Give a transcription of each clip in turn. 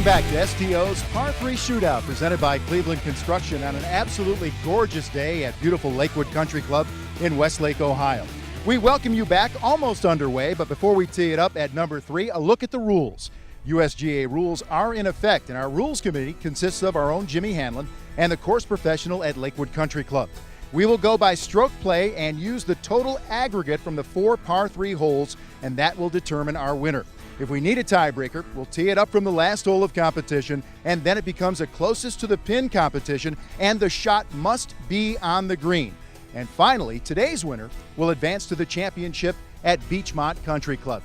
Welcome back to STO's Par 3 Shootout, presented by Cleveland Construction on an absolutely gorgeous day at beautiful Lakewood Country Club in Westlake, Ohio. We welcome you back, almost underway, but before we tee it up at number 3, a look at the rules. USGA rules are in effect, and our rules committee consists of our own Jimmy Hanlon and the course professional at Lakewood Country Club. We will go by stroke play and use the total aggregate from the 4 par 3 holes, and that will determine our winner. If we need a tiebreaker, we'll tee it up from the last hole of competition, and then it becomes a closest to the pin competition, and the shot must be on the green. And finally, today's winner will advance to the championship at Beachmont Country Club.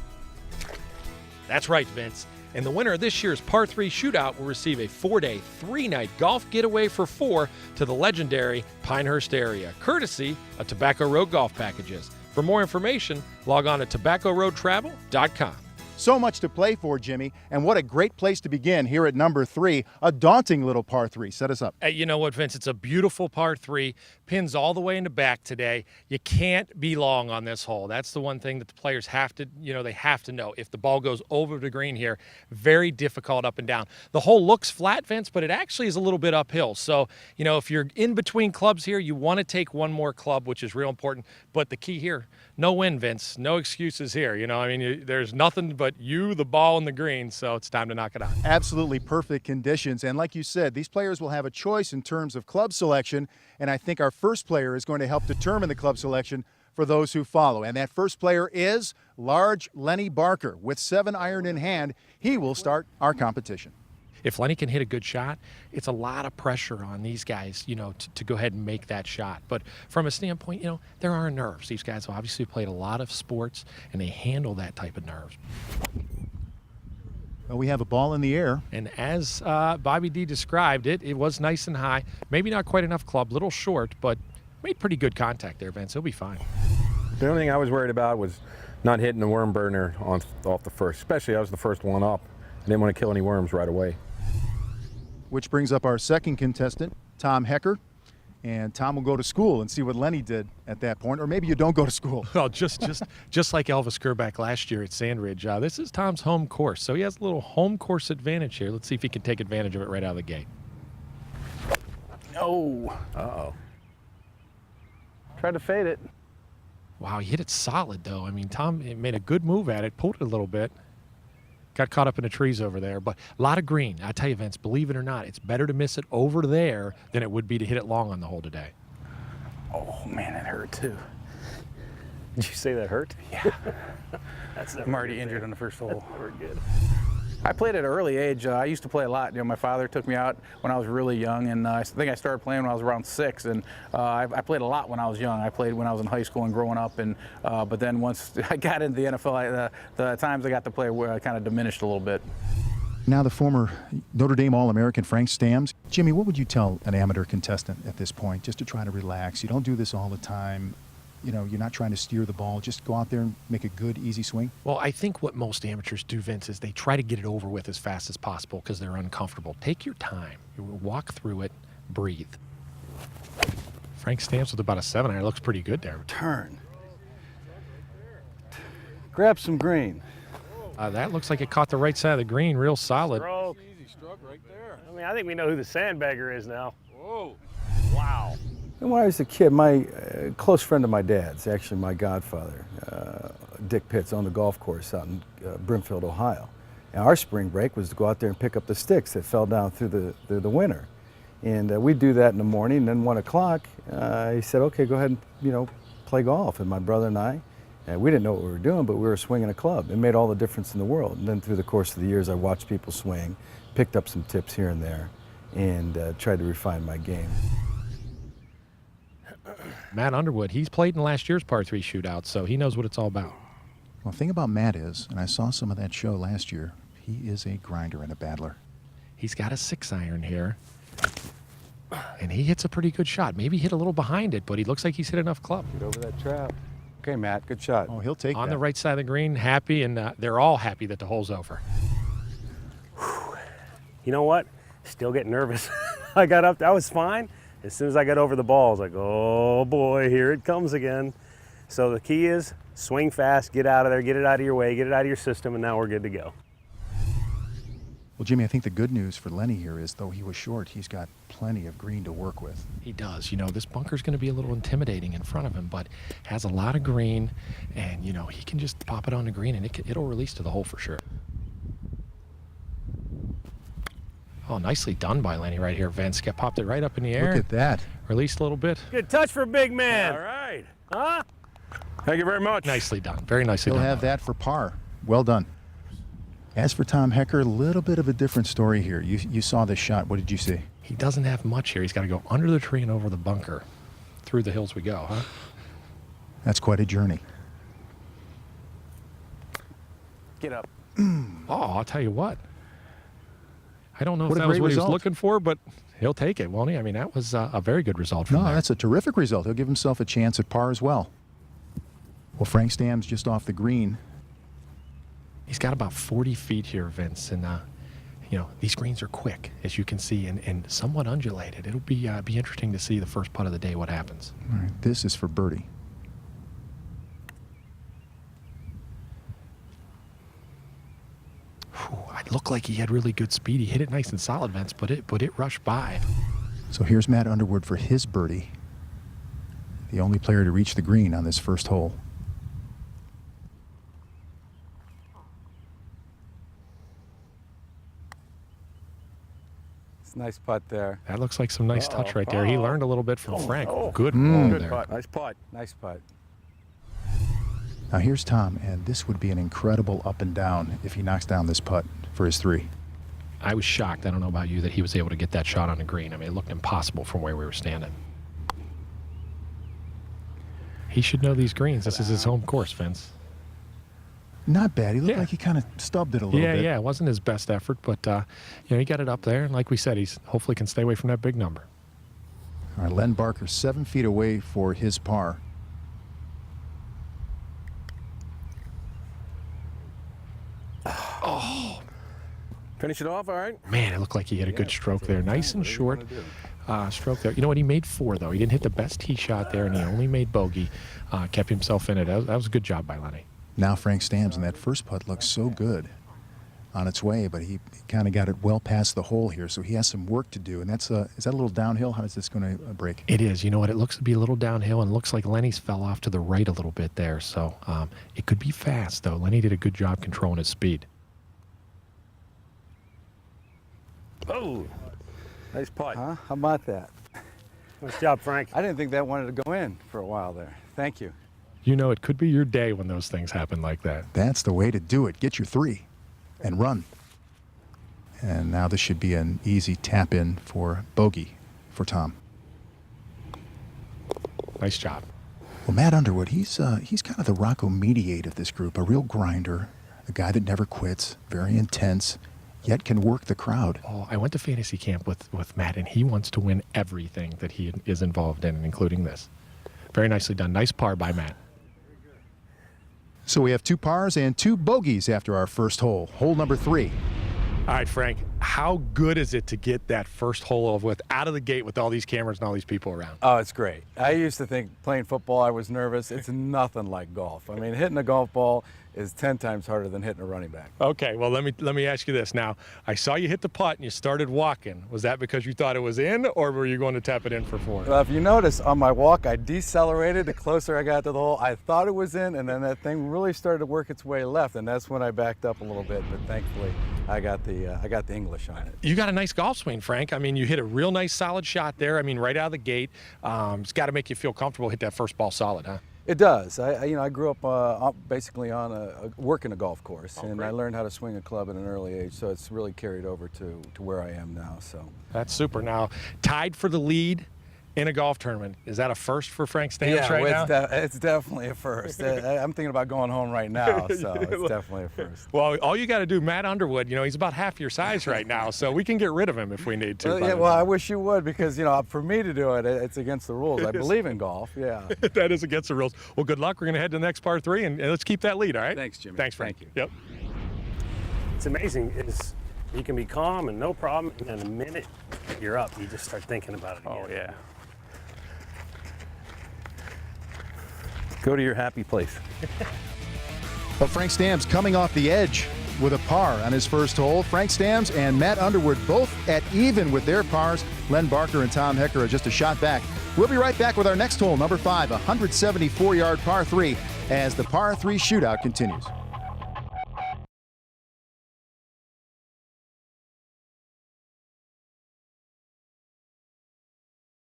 That's right, Vince. And the winner of this year's Par 3 Shootout will receive a 4-day, 3-night golf getaway for 4 to the legendary Pinehurst area, courtesy of Tobacco Road Golf Packages. For more information, log on to tobaccoroadtravel.com. So much to play for, Jimmy, and what a great place to begin here at number 3, a daunting little par 3. Set us up. Hey, you know what, Vince? It's a beautiful par 3, pins all the way in the back today. You can't be long on this hole. That's the one thing that the players have to, they have to know. If the ball goes over the green here, very difficult up and down. The hole looks flat, Vince, but it actually is a little bit uphill. So, if you're in between clubs here, you want to take one more club, which is real important. But the key here, no win, Vince. No excuses here. There's nothing but you, the ball, and the green, so it's time to knock it out. Absolutely perfect conditions, and like you said, these players will have a choice in terms of club selection, and I think our first player is going to help determine the club selection for those who follow. And that first player is large Lenny Barker. With 7-iron in hand, he will start our competition. If Lenny can hit a good shot, it's a lot of pressure on these guys, to go ahead and make that shot. But from a standpoint, there are nerves. These guys have obviously played a lot of sports, and they handle that type of nerves. Well, we have a ball in the air. And as Bobby D described it, it was nice and high. Maybe not quite enough club, little short, but made pretty good contact there, Vince. He'll be fine. The only thing I was worried about was not hitting the worm burner off the first, especially I was the first one up. I didn't want to kill any worms right away. Which brings up our second contestant, Tom Hecker. And Tom will go to school and see what Lenny did at that point. Or maybe you don't go to school. Well, just like Elvis Kerback last year at Sandridge. This is Tom's home course, so he has a little home course advantage here. Let's see if he can take advantage of it right out of the gate. Oh. Uh-oh. Tried to fade it. Wow, he hit it solid, though. Tom made a good move at it, pulled it a little bit. Got caught up in the trees over there, but a lot of green. I tell you, Vince, believe it or not, it's better to miss it over there than it would be to hit it long on the hole today. Oh, man, that hurt, too. Did you say that hurt? Yeah. I'm already injured on the first hole. We're good. I played at an early age. I used to play a lot. My father took me out when I was really young, and I think I started playing when I was around 6. And I played a lot when I was young. I played when I was in high school and growing up. And but then once I got into the NFL, the times I got to play kind of diminished a little bit. Now the former Notre Dame All-American Frank Stamms. Jimmy, what would you tell an amateur contestant at this point, just to try to relax? You don't do this all the time. You're not trying to steer the ball. Just go out there and make a good, easy swing. Well, I think what most amateurs do, Vince, is they try to get it over with as fast as possible because they're uncomfortable. Take your time. You walk through it. Breathe. Frank Stamps with about a 7-iron. Looks pretty good there. Turn. Grab some green. That looks like it caught the right side of the green real solid. Easy stroke right there. I think we know who the sandbagger is now. Whoa. Wow. And when I was a kid, my close friend of my dad's, actually my godfather, Dick Pitts, owned a golf course out in Brimfield, Ohio. And our spring break was to go out there and pick up the sticks that fell down through the winter. And we'd do that in the morning, and then 1 o'clock, he said, okay, go ahead and, play golf. And my brother and I, we didn't know what we were doing, but we were swinging a club. It made all the difference in the world. And then through the course of the years, I watched people swing, picked up some tips here and there, and tried to refine my game. Matt Underwood, he's played in last year's Par 3 Shootout, so he knows what it's all about. Well, the thing about Matt is, and I saw some of that show last year, he is a grinder and a battler. He's got a 6-iron here, and he hits a pretty good shot. Maybe hit a little behind it, but he looks like he's hit enough club. Get over that trap. Okay, Matt, good shot. Oh, he'll take on that. the right side of the green, happy, and they're all happy that the hole's over. You know what? Still getting nervous. I got up, that was fine. As soon as I got over the ball, I was like, oh boy, here it comes again. So the key is swing fast, get out of there, get it out of your way, get it out of your system, and now we're good to go. Well, Jimmy, I think the good news for Lenny here is, though he was short, he's got plenty of green to work with. He does. You know, this bunker's going to be a little intimidating in front of him, but has a lot of green, and, you know, he can just pop it on the green, and it'll release to the hole for sure. Oh, nicely done by Lenny right here, Vince. Popped it right up in the air. Look at that. Released a little bit. Good touch for a big man. All right. Huh? Thank you very much. Nicely done. Very nicely He'll done. have that for par. Well done. As for Tom Hecker, a little bit of a different story here. You saw this shot. What did you see? He doesn't have much here. He's got to go under the tree and over the bunker. Through the hills we go, huh? That's quite a journey. Get up. Oh, I'll tell you what. I don't know What if a that was great what he was result. looking for, but he'll take it, won't he? I mean, that was a very good result from No, there. that's a terrific result. He'll give himself a chance at par as well. Well, Frank Stam's just off the green. He's got about 40 feet here, Vince, and you know, these greens are quick, as you can see, and somewhat undulated. It'll be interesting to see the first putt of the day what happens. All right, this is for birdie. It looked like he had really good speed. He hit it nice and solid, Vince, but it rushed by. So here's Matt Underwood for his birdie. The only player to reach the green on this first hole. It's a nice putt there. That looks like some nice touch right there. He learned a little bit from Frank. Good Mm. ball Good there. putt. Nice putt. Nice putt. Now here's Tom, and this would be an incredible up and down if he knocks down this putt for his 3. I was shocked, I don't know about you, that he was able to get that shot on the green. I mean, it looked impossible from where we were standing. He should know these greens. This is his home course, Vince. Not bad. He looked Yeah. like he kind of stubbed it a little bit. Yeah, it wasn't his best effort, but you know, he got it up there, and like we said, he's hopefully can stay away from that big number. All right, Len Barker 7 feet away for his par. Finish it off, all right? Man, it looked like he had a good stroke there. Nice and short stroke there. You know what? He made 4, though. He didn't hit the best tee shot there, and he only made bogey. Kept himself in it. That was a good job by Lenny. Now Frank Stams, and that first putt looks so good on its way, but he kind of got it well past the hole here, so he has some work to do. And that's is that a little downhill? How is this going to break? It is. You know what? It looks to be a little downhill, and looks like Lenny's fell off to the right a little bit there. So it could be fast, though. Lenny did a good job controlling his speed. Oh, nice putt. Huh? How about that? Nice job, Frank. I didn't think that wanted to go in for a while there. Thank you. You know, it could be your day when those things happen like that. That's the way to do it. Get your 3 and run. And now this should be an easy tap in for bogey for Tom. Nice job. Well, Matt Underwood, he's kind of the Rocco Mediate of this group, a real grinder, a guy that never quits, very intense, yet can work the crowd. Oh, I went to fantasy camp with Matt, and he wants to win everything that he is involved in, including this. Very nicely done. Nice par by Matt. So we have 2 pars and 2 bogeys after our first hole. Hole number 3. All right, Frank, how good is it to get that first hole out of the gate with all these cameras and all these people around? Oh, it's great. I used to think playing football I was nervous. It's nothing like golf. I mean, hitting a golf ball is 10 times harder than hitting a running back. Okay, well, let me ask you this. Now, I saw you hit the putt and you started walking. Was that because you thought it was in, or were you going to tap it in for 4? Well, if you notice, on my walk, I decelerated. The closer I got to the hole, I thought it was in, and then that thing really started to work its way left, and that's when I backed up a little bit. But thankfully, I got the English on it. You got a nice golf swing, Frank. I mean, you hit a real nice solid shot there. I mean, right out of the gate. It's got to make you feel comfortable, hit that first ball solid, huh? It does. I grew up basically on working a golf course, and great. I learned how to swing a club at an early age, so it's really carried over to where I am now. So That's super. Now, tied for the lead in a golf tournament. Is that a first for Frank Stamps right now? It's definitely a first. I'm thinking about going home right now, so it's definitely a first. Well, all you got to do, Matt Underwood, you know, he's about half your size right now, so we can get rid of him if we need to. Well, I wish you would, because, you know, for me to do it, it's against the rules. I believe in golf, yeah. That is against the rules. Well, good luck. We're going to head to the next par 3, and let's keep that lead, all right? Thanks, Jimmy. Thanks, Frank. Thank you. Yep. It's amazing. You can be calm and no problem, and then the minute you're up, you just start thinking about it again. Oh, yeah. Go to your happy place. But Frank Stamps coming off the edge with a par on his first hole. Frank Stams and Matt Underwood both at even with their pars. Len Barker and Tom Hecker are just a shot back. We'll be right back with our next hole, number 5, 174-yard par 3, as the par 3 shootout continues.